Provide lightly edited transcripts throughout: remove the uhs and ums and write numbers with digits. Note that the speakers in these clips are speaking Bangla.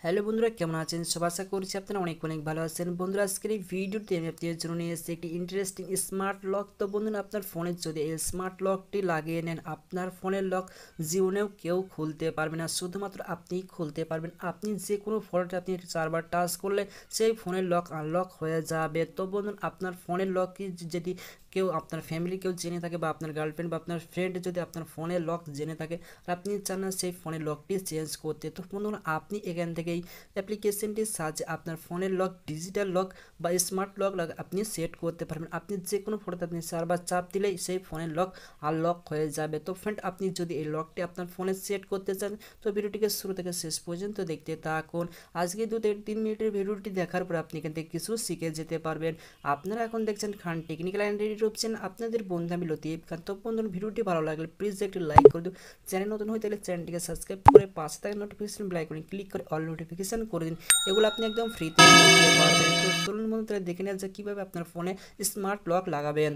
হ্যালো বন্ধুরা, কেমন আছেন? সব আশা করছি আপনারা অনেক অনেক ভালো আছেন। বন্ধুরা, আজকের এই ভিডিওতে আমি আপনাদের জন্য নিয়ে এসেছি একটি ইন্টারেস্টিং স্মার্ট লক। তো বন্ধুরা, আপনার ফোনে যদি এই স্মার্ট লকটি লাগিয়ে নেন, আপনার ফোনের লক জীবনেও কেউ খুলতে পারবে না, শুধুমাত্র আপনিই খুলতে পারবেন। আপনি যে কোনো ফোনটা আপনি চারবার টাচ করলে সেই ফোনের লক আনলক হয়ে যাবে। তো বন্ধুরা, আপনার ফোনের লক যদি কেউ আপনার ফ্যামিলি কেউ জেনে থাকে বা আপনার গার্লফ্রেন্ড বা আপনার ফ্রেন্ড যদি আপনার ফোনের লক জেনে থাকে আর আপনি চান না সেই ফোনের লকটি চেঞ্জ করতে, তো বন্ধুরা আপনি এখান থেকে এই অ্যাপ্লিকেশনটির সাহায্যে আপনার ফোনের লক, ডিজিটাল লক বা স্মার্ট লক আপনি সেট করতে পারবেন। আপনি যে কোনো ফটোতে আপনি চারবার চাপ দিলেই সেই ফোনের লক আনলক হয়ে যাবে। তো ফ্রেন্ড, আপনি যদি এই লকটি আপনার ফোনে সেট করতে চান তো ভিডিওটিকে শুরু থেকে শেষ পর্যন্ত দেখতে থাকুন। আজকে 2-3 মিনিটের ভিডিওটি দেখার পর আপনি এখান থেকে কিছু শিখে যেতে পারবেন। আপনারা এখন দেখছেন খান টেকনিক্যাল অ্যান্ড ইউটিউব চ্যানেল, আপনাদের বন্ধু আমি লতিফ খান। তো বন্ধুরা, ভিডিওটি ভালো লাগলে প্লিজ একটি লাইক করে দিন। চ্যানেল নতুন হয়ে থাকলে চ্যানেলটিকে সাবস্ক্রাইব করে পাশে থাকা নোটিফিকেশন বেল আইকনে ক্লিক করে অল নোটিফিকেশন করে দিন। এগুলো আপনি একদম ফ্রিতে করতে পারবেন। তো চলুন বন্ধুরা, দেখে নেওয়া যাক কীভাবে আপনার ফোনে স্মার্ট লক লাগাবেন।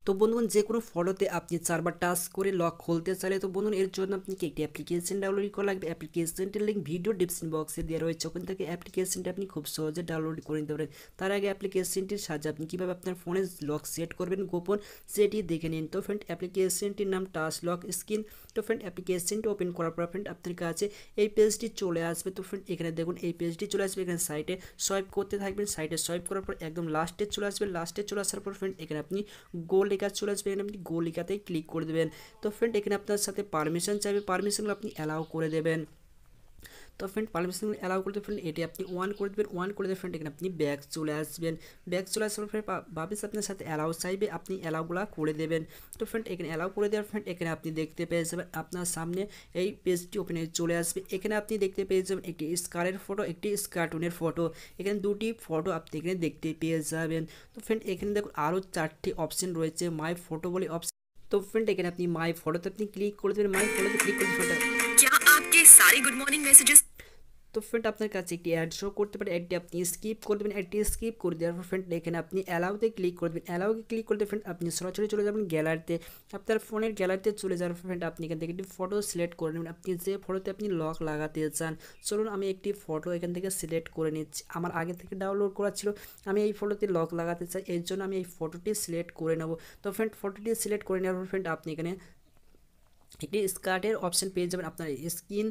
তো বন্ধুগণ, যে কোনো ফটোতে আপনি চারবার টাচ করে লক খুলতে চাইলে তো বন্ধুন এর জন্য আপনাকে একটি অ্যাপ্লিকেশন ডাউনলোড করা লাগবে। অ্যাপ্লিকেশনটির লিঙ্ক ভিডিও ডিসক্রিপশন বক্সে দেওয়া রয়েছে, ওখান থেকে অ্যাপ্লিকেশনটি আপনি খুব সহজে ডাউনলোড করে নিতে পারেন। তার আগে অ্যাপ্লিকেশনটির সাহায্যে আপনি কীভাবে আপনার ফোনে লক সেট করবেন গোপন, সেটি দেখে নিন। তো ফ্রেন্ড, অ্যাপ্লিকেশনটির নাম টাচ লক স্ক্রিন। তো ফ্রেন্ড, অ্যাপ্লিকেশনটি ওপেন করার পর ফ্রেন্ড আপনার কাছে এই পেজটি চলে আসবে। তো ফ্রেন্ড, এখানে দেখুন এই পেজটি চলে আসবে। এখানে সাইটে সোয়াইপ করতে থাকবেন, সাইটে সোয়াইপ করার পর একদম লাস্টে চলে আসবে। লাস্টে চলে আসার পর ফ্রেন্ড এখানে আপনি গো লেখা চলে আসবে, এখানে আপনি গো লেখাতেই ক্লিক করে দেবেন। তো ফ্রেন্ড, এখানে আপনার সাথে পারমিশন চাইবে, পারমিশনগুলো আপনি অ্যালাউ করে দেবেন। তো ফ্রেন্ড, পারমিশন অ্যালাউ করতে ফ্রেন্ড এটি আপনি ওয়ান করে দেবেন। ওয়ান করে দেবেন ফ্রেন্ড, এখানে আপনি ব্যাক চলে আসবেন। ব্যাক চলে আসার ফ্রেন্ড ভাবিস আপনার সাথে অ্যালাউ চাইবে, আপনি অ্যালাউগুলো করে দেবেন। তো ফ্রেন্ড, এখানে অ্যালাউ করে দেওয়ার ফ্রেন্ড এখানে আপনি দেখতে পেয়ে যাবেন আপনার সামনে এই পেজটি ওপেনে চলে আসবে। এখানে আপনি দেখতে পেয়ে যাবেন একটি স্কারের ফটো, একটি কার্টুনের ফটো। এখানে দুটি ফটো আপনি এখানে দেখতে পেয়ে যাবেন। তো ফ্রেন্ড, এখানে দেখুন আরও 4টি অপশন রয়েছে, মাই ফটো বলে অপশন। তো ফ্রেন্ড, এখানে আপনি মাই ফটোতে আপনি ক্লিক করে দেবেন। মাই ফটোতে ক্লিক করে ফ্রেন্ড क्या आपके सारे गुड मॉर्निंग मैसेजेस। তো ফ্রেন্ড, আপনার কাছে একটি অ্যাড শো করতে পারে, অ্যাডটি আপনি স্কিপ করে দেবেন। অ্যাডটি স্কিপ করে দেওয়ার পর ফ্রেন্ড এখানে আপনি অ্যালাউতে ক্লিক করে দেবেন। অ্যালাউতে ক্লিক করে ফ্রেন্ড আপনি সরাসরি চলে যাবেন গ্যালারিতে। আপনার ফোনের গ্যালারিতে চলে যাওয়ার ফ্রেন্ড আপনি এখান থেকে একটি ফটো সিলেক্ট করে নেবেন, আপনি যে ফটোতে আপনি লক লাগাতে চান। চলুন আমি একটি ফটো এখান থেকে সিলেক্ট করে নিচ্ছি, আমার আগে থেকে ডাউনলোড করা ছিল। আমি এই ফটোতে লক লাগাতে চাই, এর জন্য আমি এই ফটোটি সিলেক্ট করে নেব। তো ফ্রেন্ড, ফটোটি সিলেক্ট করে নেওয়ার পর ফ্রেন্ড আপনি এখানে একটি স্কার্টের অপশন পেয়ে যাবেন। আপনার স্ক্রিন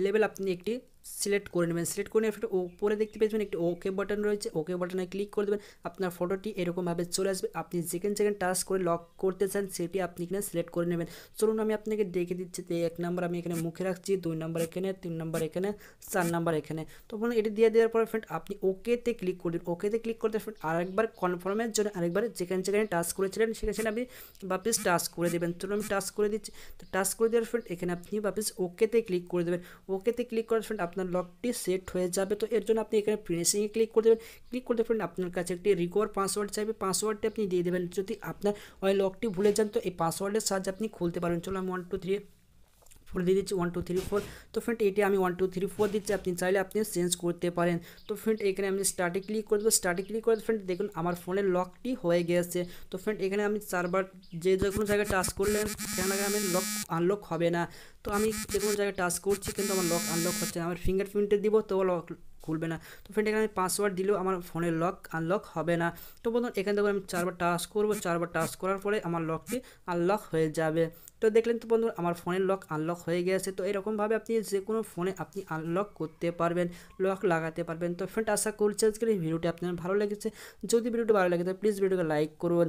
লেভেল আপনি একটি সিলেক্ট করে নেবেন। সিলেক্ট করে নেওয়ার উপরে দেখতে পেয়েছেন একটি ওকে বাটন রয়েছে, ওকে বাটনে ক্লিক করে দেবেন। আপনার ফটোটি এরকমভাবে চলে আসবে। আপনি যেখানে যেখানে টাচ করে লক করতে চান সেটি আপনি এখানে সিলেক্ট করে নেবেন। চলুন আমি আপনাকে দেখে দিচ্ছি। তো 1 নম্বর আমি এখানে মুখে রাখছি, 2 নম্বর এখানে, 3 নম্বর এখানে, 4 নম্বর এখানে। তো এটি দিয়ে দেওয়ার পর ফ্রেন্ড আপনি ওকেতে ক্লিক করে দিন। ওকেতে ক্লিক করতে ফ্রেন্ড আরেকবার কনফার্মের জন্য আরেকবার যেখানে যেখানে টাচ করেছিলেন সেখানে আপনি বাপিস টাচ করে দেবেন। চলুন আমি টাচ করে দিচ্ছি। তো টাচ করে দেওয়ার ফ্রেন্ড এখানে আপনি বাপিস ওকেতে ক্লিক করে দেবেন। ওকেতে ক্লিক করার ফ্রেন্ড আপনার লকটি সেট হয়ে যাবে। তো এর জন্য আপনি এখানে ফিনিশিংয়ে ক্লিক করে দেবেন। ক্লিক করতে ফ্রেন্ড আপনার কাছে একটি রিকভার পাসওয়ার্ড চাইবে, পাসওয়ার্ডটি আপনি দিয়ে দেবেন। যদি আপনার ওই লকটি ভুলে যান তো এই পাসওয়ার্ডের সাহায্যে আপনি খুলতে পারবেন। চলো আমি 1 2 3 4 দিয়ে দিচ্ছি, 1 2 3 4। তো ফ্রেন্ড এটি আমি 1 2 3 4 দিচ্ছি, আপনি চাইলে আপনি চেঞ্জ করতে পারেন। তো ফ্রেন্ড এখানে আমি স্টার্টে ক্লিক করে দেবো। স্টার্টে ক্লিক করে ফ্রেন্ড দেখুন আমার ফোনের লকটি হয়ে গিয়েছে। তো ফ্রেন্ড এখানে আমি চারবার যে কোনো জায়গায় টাচ করলে সেখানে আমি লক আনলক হবে না। তো আমি যে কোনো জায়গায় টাচ করছি কিন্তু আমার লক আনলক হচ্ছে না। আমার ফিঙ্গারপ্রিন্টে দিব তো লক খুলবে না। তো ফ্রেন্ড এখানে আমি পাসওয়ার্ড দিলেও আমার ফোনের লক আনলক হবে না। তো বন্ধুন এখান থেকে আমি চারবার টাচ করবো, চারবার টাচ করার পরে আমার লকটি আনলক হয়ে যাবে। তো দেখলেন তো বন্ধু, আমার ফোনের লক আনলক হয়ে গেছে। তো এরকমভাবে আপনি যে কোনো ফোনে আপনি আনলক করতে পারবেন, লক লাগাতে পারবেন। তো ফ্রেন্ড, আশা করছি আজকের এই ভিডিওটি আপনার ভালো লেগেছে। যদি ভিডিওটি ভালো লাগে তো প্লিজ ভিডিওকে লাইক করুন।